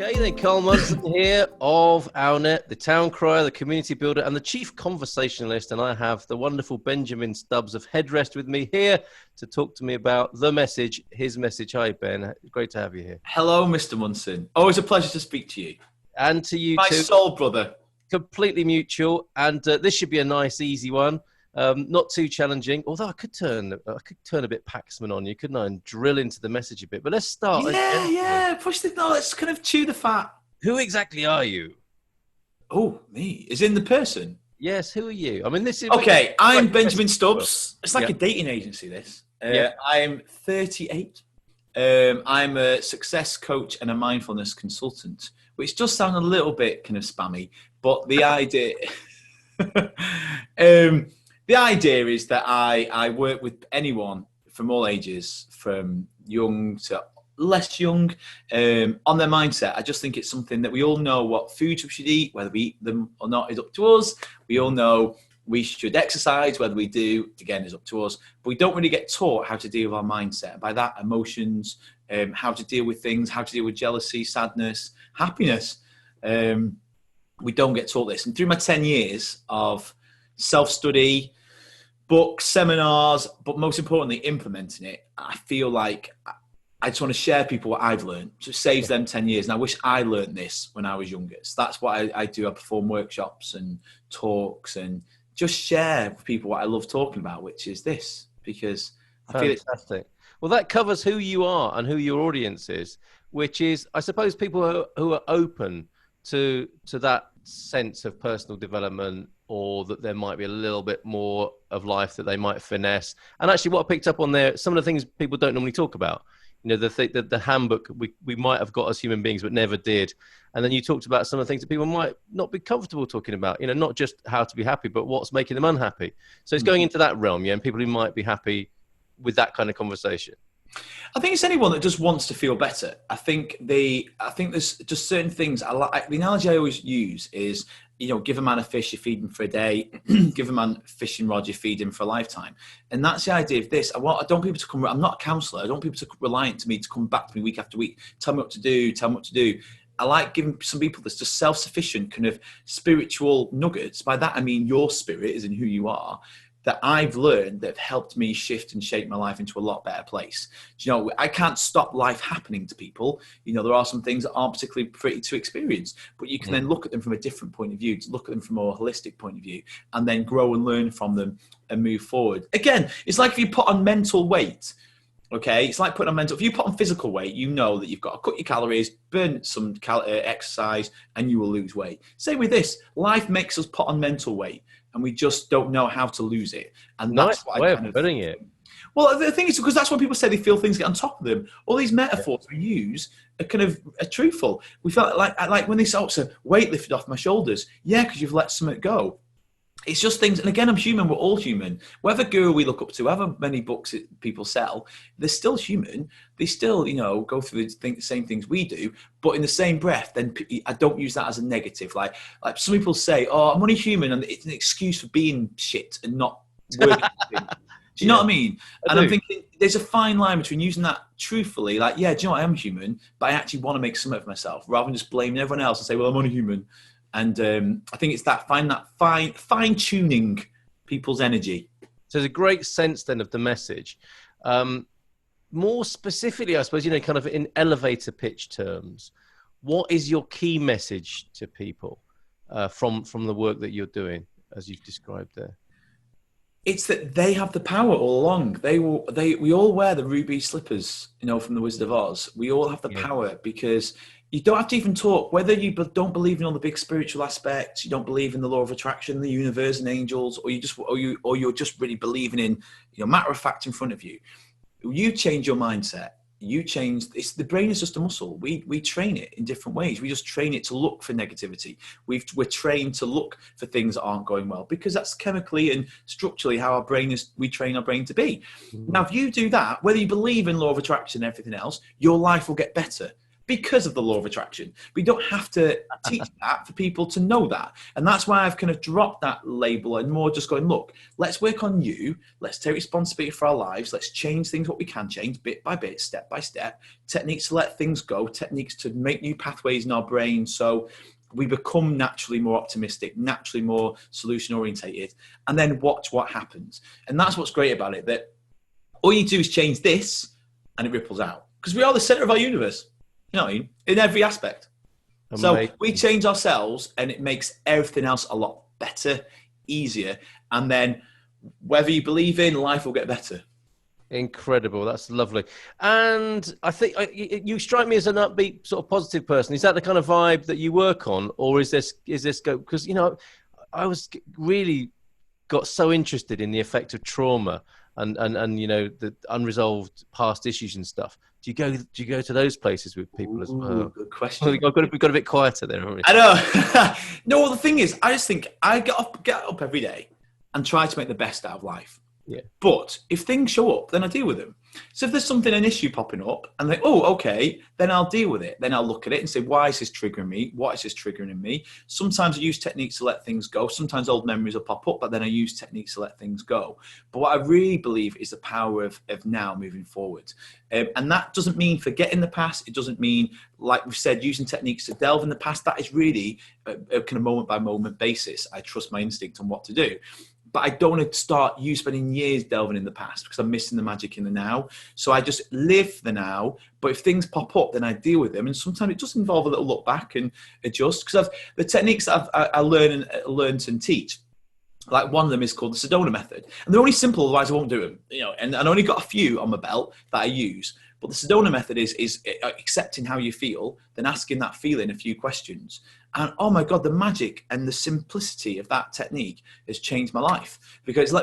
Okay, then Carl Munson here of OurNet, the town crier, the community builder, and the chief conversationalist. And I have the wonderful Benjamin Stubbs of Headrest with me here to talk to me about the message, his message. Hi, Ben. Great to have you here. Hello, Mr. Munson. Always a pleasure to speak to you. And to you My too. My soul brother. Completely mutual. And this should be a nice, easy one. Not too challenging, although I could turn a bit Paxman on you, couldn't I, and drill into the message a bit. But let's start. Let's kind of chew the fat. Who exactly are you? Oh, me. Is in the person? Yes, who are you? I mean, this is... Okay, I'm Benjamin Stubbs. It's like a dating agency, this. I'm 38. I'm a success coach and a mindfulness consultant, which does sound a little bit kind of spammy, but the idea... The idea is that I work with anyone from all ages, from young to less young, on their mindset. I just think it's something that we all know what foods we should eat, whether we eat them or not is up to us. We all know we should exercise, whether we do, again, is up to us. But we don't really get taught how to deal with our mindset. By that, emotions, how to deal with things, how to deal with jealousy, sadness, happiness. We don't get taught this. And through my 10 years of self-study, books, seminars, but most importantly, implementing it, I feel like I just want to share people what I've learned. So it saves them 10 years. And I wish I learned this when I was younger. So that's what I do. I perform workshops and talks and just share with people what I love talking about, which is this, because I feel fantastic. Well, that covers who you are and who your audience is, which is, I suppose, people who are open to that sense of personal development, or that there might be a little bit more of life that they might finesse. And actually what I picked up on there, some of the things people don't normally talk about, you know, the handbook we might have got as human beings, but never did. And then you talked about some of the things that people might not be comfortable talking about, you know, not just how to be happy, but what's making them unhappy. So it's going into that realm, and people who might be happy with that kind of conversation. I think it's anyone that just wants to feel better. I think there's just certain things. The analogy I always use is, you know, give a man a fish, you feed him for a day. Give a man a fishing rod, you feed him for a lifetime. And that's the idea of this. I don't want people to come. I'm not a counsellor. I don't want people to rely on me to come back to me week after week. Tell me what to do. Tell me what to do. I like giving some people that's just self-sufficient kind of spiritual nuggets. By that I mean your spirit is in who you are, that I've learned that have helped me shift and shape my life into a lot better place. Do you know, I can't stop life happening to people. You know, there are some things that aren't particularly pretty to experience, but you can then look at them from a different point of view, to look at them from a more holistic point of view, and then grow and learn from them and move forward. Again, it's like if you put on mental weight, okay? It's like putting on mental, if you put on physical weight, you know that you've got to cut your calories, burn some exercise, and you will lose weight. Same with this. Life makes us put on mental weight, and we just don't know how to lose it. And that's what I kind of putting it. Well, the thing is, because that's when people say they feel things get on top of them. All these metaphors we use are kind of truthful. We felt like when they say, weight lifted off my shoulders. Yeah, because you've let something go. It's just things, and again, I'm human, we're all human. Whatever guru we look up to, however many books people sell, they're still human. They still, you know, go through the same things we do, but in the same breath, then I don't use that as a negative. Like some people say, oh, I'm only human, and it's an excuse for being shit and not working. Do you know what I mean? I'm thinking there's a fine line between using that truthfully, like, yeah, do you know what, I am human, but I actually want to make something of myself, rather than just blaming everyone else and say, well, I'm only human. And I think it's that fine-tuning people's energy. So there's a great sense then of the message. More specifically, I suppose, you know, kind of in elevator pitch terms, what is your key message to people from the work that you're doing, as you've described there? It's that they have the power all along. We all wear the ruby slippers, you know, from the Wizard of Oz. We all have the power, because you don't have to even talk, whether you don't believe in all the big spiritual aspects, you don't believe in the law of attraction, the universe and angels, or you're just really believing in, you know, matter of fact in front of you. You change your mindset. The brain is just a muscle. We train it in different ways. We just train it to look for negativity. We're trained to look for things that aren't going well, because that's chemically and structurally how we train our brain to be. Now, if you do that, whether you believe in law of attraction and everything else, your life will get better, because of the law of attraction. We don't have to teach that for people to know that. And that's why I've kind of dropped that label and more just going, look, let's work on you. Let's take responsibility for our lives. Let's change things what we can change bit by bit, step by step. Techniques to let things go, techniques to make new pathways in our brain so we become naturally more optimistic, naturally more solution orientated, and then watch what happens. And that's what's great about it, that all you do is change this and it ripples out. Because we are the center of our universe, you know what I mean? In every aspect. Amazing. So we change ourselves and it makes everything else a lot better, easier. And then whether you believe in, life will get better. Incredible. That's lovely. And I think you strike me as an upbeat, sort of positive person. Is that the kind of vibe that you work on? Or is this go? Because, you know, I was really got so interested in the effect of trauma and you know, the unresolved past issues and stuff. Do you go to those places with people as well? Good question. Well, we've got a bit quieter there, haven't we? I know. No, well, the thing is, I just think I get up every day and try to make the best out of life. Yeah. But if things show up, then I deal with them. So if there's an issue popping up and they, oh, okay, then I'll deal with it. Then I'll look at it and say, why is this triggering me? What is this triggering in me? Sometimes I use techniques to let things go. Sometimes old memories will pop up, but then I use techniques to let things go. But what I really believe is the power of now moving forward. And that doesn't mean forgetting the past. It doesn't mean, like we've said, using techniques to delve in the past. That is really a kind of moment by moment basis. I trust my instinct on what to do. But I don't want to start spending years delving in the past because I'm missing the magic in the now. So I just live the now. But if things pop up, then I deal with them. And sometimes it does involve a little look back and adjust. Because the techniques that I learned and teach, like one of them is called the Sedona method. And they're only simple, otherwise I won't do them. You know, and I only got a few on my belt that I use. But the Sedona method is accepting how you feel, then asking that feeling a few questions. And oh my God, the magic and the simplicity of that technique has changed my life. Because I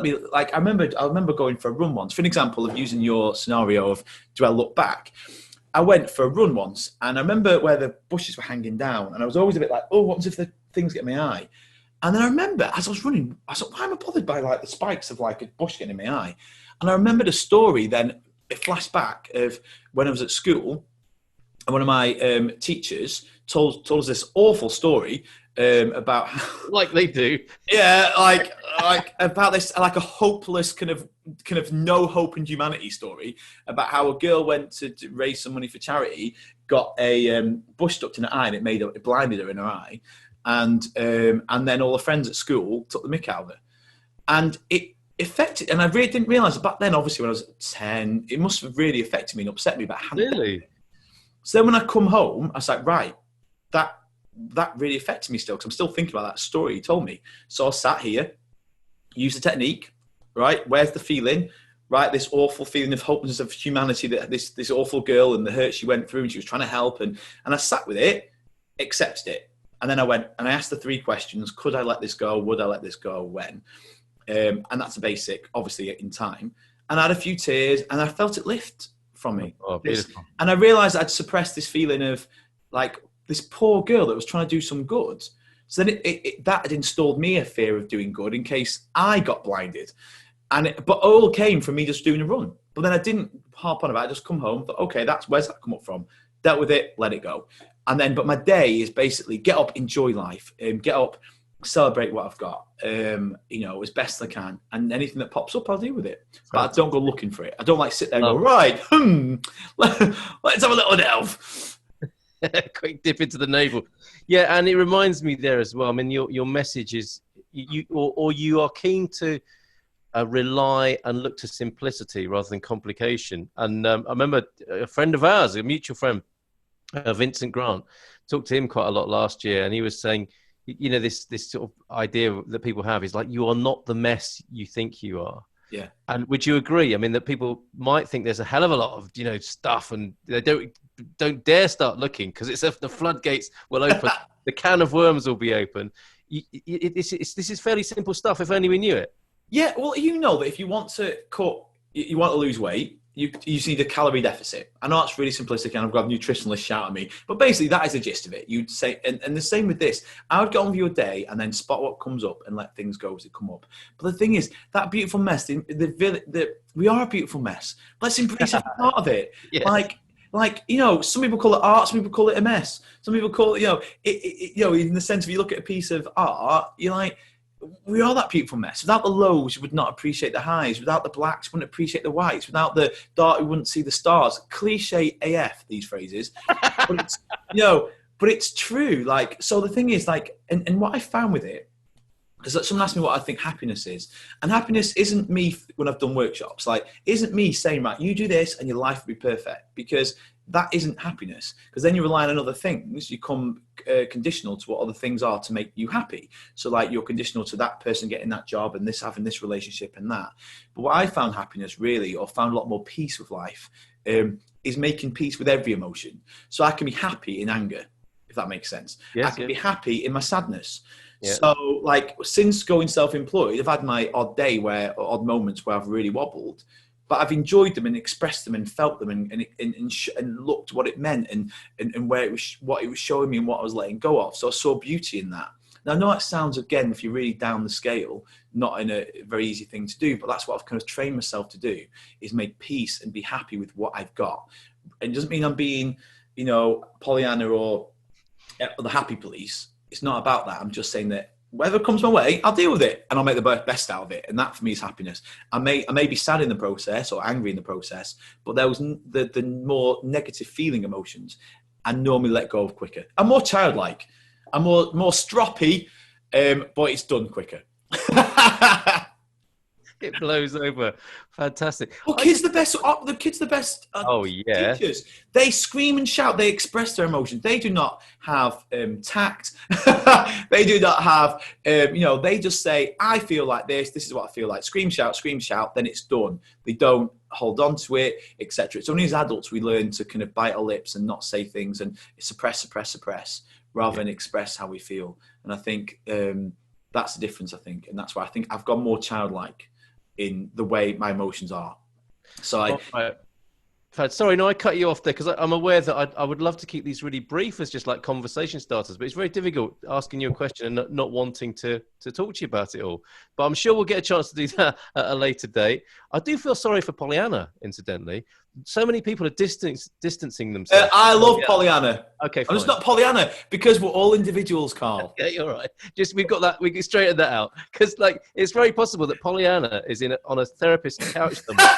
remember going for a run once. For an example of using your scenario of, do I look back? I went for a run once and I remember where the bushes were hanging down and I was always a bit like, oh, what if the things get in my eye? And then I remember as I was running, I thought, why am I bothered by like the spikes of like a bush getting in my eye? And I remembered a story then, it flashed back of when I was at school and one of my teachers told us this awful story about how, like they do, like about this like a hopeless kind of no hope in humanity story about how a girl went to raise some money for charity, got a bush stuck in her eye and it blinded her in her eye, and then all her friends at school took the mick out of her, and it affected, and I really didn't realise back then, obviously when I was 10, it must have really affected me and upset me, but I hadn't. Really? So then when I come home, I was like, right, that really affected me still, because I'm still thinking about that story you told me. So I sat here, used the technique, right? Where's the feeling? Right, this awful feeling of hopelessness of humanity, that this awful girl and the hurt she went through and she was trying to help. And I sat with it, accepted it. And then I went and I asked the 3 questions. Could I let this go? Would I let this go? When? And that's a basic, obviously, in time. And I had a few tears and I felt it lift from me. Oh, beautiful. And I realised I'd suppressed this feeling of like this poor girl that was trying to do some good. So then that had installed me a fear of doing good in case I got blinded. But all came from me just doing a run. But then I didn't harp on about it. I just come home, thought, okay, where's that come up from? Dealt with it, let it go. And then, but my day is basically get up, enjoy life, get up, celebrate what I've got, as best I can. And anything that pops up, I'll deal with it. But I don't go looking for it. I don't like sit there and go, right, let's have a little delve. Quick dip into the navel. Yeah, and it reminds me there as well. I mean, your message is you are keen to rely and look to simplicity rather than complication. And I remember a friend of ours, a mutual friend, Vincent Grant, talked to him quite a lot last year, and he was saying, this sort of idea that people have is like, you are not the mess you think you are. Yeah. And would you agree? I mean, that people might think there's a hell of a lot of, stuff, and they don't dare start looking because it's the floodgates will open, the can of worms will be open. This is fairly simple stuff if only we knew it. Yeah, well, that if you want to lose weight, you just need a calorie deficit. I know that's really simplistic and I've got a nutritionalist shout at me, but basically that is the gist of it. You'd say, and the same with this, I would get on with your day and then spot what comes up and let things go as they come up. But the thing is, that beautiful mess, we are a beautiful mess. Let's embrace every part of it. Yes. Like Like, you know, some people call it art, some people call it a mess. Some people call it, you know, in the sense of you look at a piece of art, you're like, we are that beautiful mess. Without the lows, you would not appreciate the highs. Without the blacks, you wouldn't appreciate the whites. Without the dark, you wouldn't see the stars. Cliche AF, these phrases. But it's, you know, but it's true. Like, so the thing is, like, and what I found with it, because someone asked me what I think happiness is. And happiness isn't me when I've done workshops. Like, isn't me saying, right, you do this and your life will be perfect. Because that isn't happiness. Because then you rely on other things. You come conditional to what other things are to make you happy. So, like, you're conditional to that person getting that job and this having this relationship and that. But what I found happiness really, or found a lot more peace with life, is making peace with every emotion. So I can be happy in anger, if that makes sense. Yes, I can be happy in my sadness. Yeah. So, like, since going self-employed, I've had my odd moments where I've really wobbled, but I've enjoyed them and expressed them and felt them and looked what it meant and where it was, what it was showing me and what I was letting go of. So I saw beauty in that. Now, I know that sounds, again, if you're really down the scale, not in a very easy thing to do, but that's what I've kind of trained myself to do, is make peace and be happy with what I've got. And it doesn't mean I'm being, you know, Pollyanna or the happy police. It's not about that. I'm just saying that whatever comes my way, I'll deal with it and I'll make the best out of it. And that for me is happiness. I may be sad in the process or angry in the process, but there was the more negative feeling emotions I normally let go of quicker. I'm more childlike. I'm more stroppy, but it's done quicker. It blows over. Fantastic. Well, kids the best. Oh yeah. Teachers. They scream and shout. They express their emotions. They do not have tact. They do not have. They just say, "I feel like this. This is what I feel like." Scream, shout. Then it's done. They don't hold on to it, etc. It's only as adults we learn to kind of bite our lips and not say things and suppress, rather than express how we feel. And I think that's the difference. I think, and that's why I think I've gone more childlike in the way my emotions are. So sorry, no, I cut you off there because I'm aware that I would love to keep these really brief as just like conversation starters, but it's very difficult asking you a question and not wanting to talk to you about it all. But I'm sure we'll get a chance to do that at a later date. I do feel sorry for Pollyanna, incidentally. So many people are distancing themselves. I love Pollyanna. Okay, fine. I'm just not Pollyanna because we're all individuals, Carl. Yeah, you're right. We've got that. We can straighten that out because, like, it's very possible that Pollyanna is on a therapist's couch somewhere.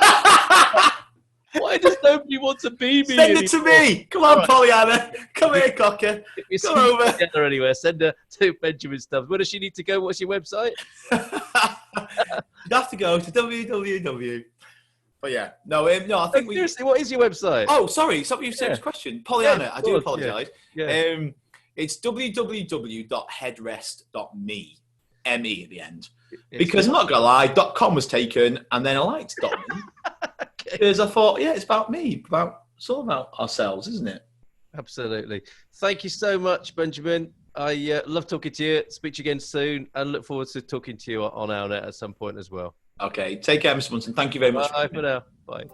Why does nobody want to be me? Send it to me. Come on, right. Pollyanna. Come here, cocker. Come over. Her anywhere. Send her to Benjamin Stubbs. Where does she need to go? What's your website? You have to go to www. But yeah, I think seriously, what is your website? Oh, sorry, it's not your serious question. Pollyanna, I do apologise. Yeah. It's www.headrest.me, M-E at the end. Because I'm not going to lie, .com was taken, and then I liked .me. Because I thought, it's about me. It's all about ourselves, isn't it? Absolutely. Thank you so much, Benjamin. I love talking to you. Speak to you again soon, and look forward to talking to you on OurNet at some point as well. Okay, take care, Mr. Munson. Thank you very much. Bye for now. Bye.